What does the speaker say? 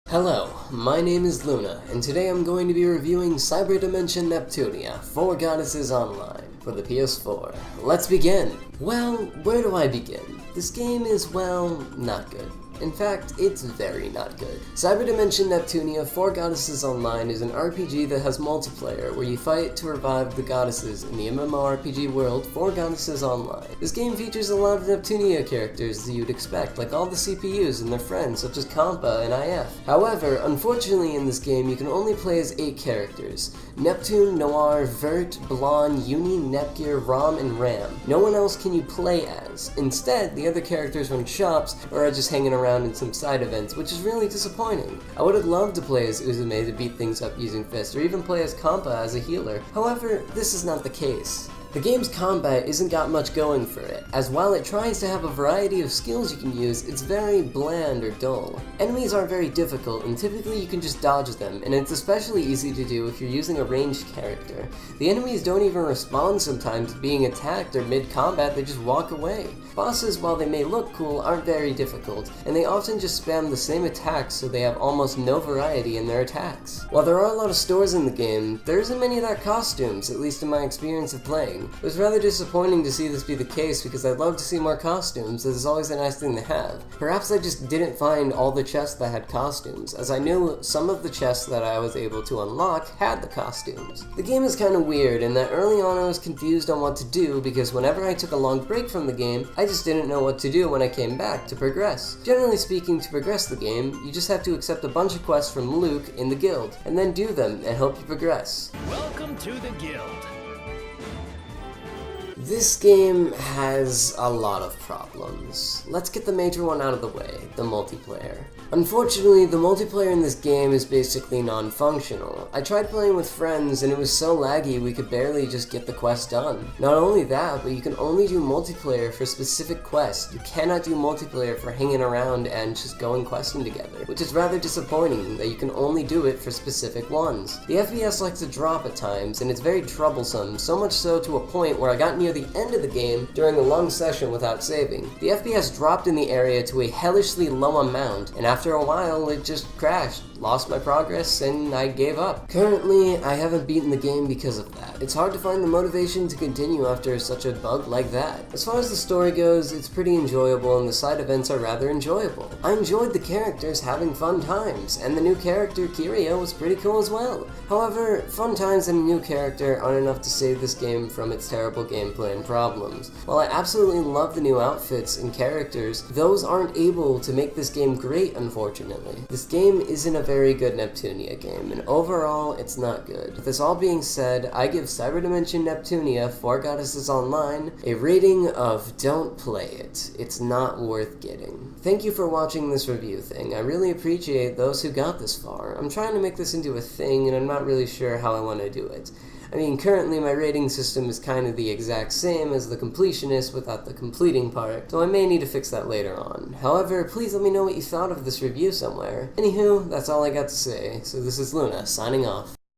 Hello, my name is Luna, and today I'm going to be reviewing Cyberdimension Neptunia, 4 Goddesses Online, for the PS4. Let's begin! Well, where do I begin? This game is, well, not good. In fact, it's very not good. Cyberdimension Neptunia 4 Goddesses Online is an RPG that has multiplayer, where you fight to revive the goddesses in the MMORPG world 4 Goddesses Online. This game features a lot of Neptunia characters that you'd expect, like all the CPUs and their friends such as Kampa and IF. However, unfortunately in this game you can only play as 8 characters: Neptune, Noir, Vert, Blonde, Uni, Nepgear, Rom, and Ram. No one else can you play as. Instead, the other characters run shops or are just hanging around in some side events, which is really disappointing. I would have loved to play as Uzume to beat things up using fists, or even play as Kampa as a healer. However, this is not the case. The game's combat isn't got much going for it, as while it tries to have a variety of skills you can use, it's very bland or dull. Enemies aren't very difficult, and typically you can just dodge them, and it's especially easy to do if you're using a ranged character. The enemies don't even respond sometimes to being attacked or mid-combat, they just walk away. Bosses, while they may look cool, aren't very difficult, and they often just spam the same attacks so they have almost no variety in their attacks. While there are a lot of stores in the game, there isn't many that costumes, at least in my experience of playing. It was rather disappointing to see this be the case because I'd love to see more costumes, as it's always a nice thing to have. Perhaps I just didn't find all the chests that had costumes, as I knew some of the chests that I was able to unlock had the costumes. The game is kinda weird in that early on I was confused on what to do because whenever I took a long break from the game, I just didn't know what to do when I came back to progress. Generally speaking, to progress the game, you just have to accept a bunch of quests from Luke in the guild, and then do them and hope you progress. Welcome to the guild. This game has a lot of problems. Let's get the major one out of the way, the multiplayer. Unfortunately, the multiplayer in this game is basically non-functional. I tried playing with friends and it was so laggy we could barely just get the quest done. Not only that, but you can only do multiplayer for specific quests. You cannot do multiplayer for hanging around and just going questing together, which is rather disappointing that you can only do it for specific ones. The FPS likes to drop at times and it's very troublesome, so much so to a point where I got near the end of the game during a long session without saving. The FPS dropped in the area to a hellishly low amount, and after a while it just crashed, lost my progress, and I gave up. Currently, I haven't beaten the game because of that. It's hard to find the motivation to continue after such a bug like that. As far as the story goes, it's pretty enjoyable and the side events are rather enjoyable. I enjoyed the characters having fun times, and the new character, Kirio, was pretty cool as well. However, fun times and a new character aren't enough to save this game from its terrible gameplay and problems. While I absolutely love the new outfits and characters, those aren't able to make this game great, unfortunately. This game isn't a very good Neptunia game, and overall, it's not good. With this all being said, I give Cyberdimension Neptunia 4 Goddesses Online a rating of don't play it. It's not worth getting. Thank you for watching this review thing. I really appreciate those who got this far. I'm trying to make this into a thing, and I'm not really sure how I want to do it. I mean, currently my rating system is kind of the exact same as the completionist without the completing part, so I may need to fix that later on. However, please let me know what you thought of this review somewhere. Anywho, that's all I got to say, so this is Luna, signing off.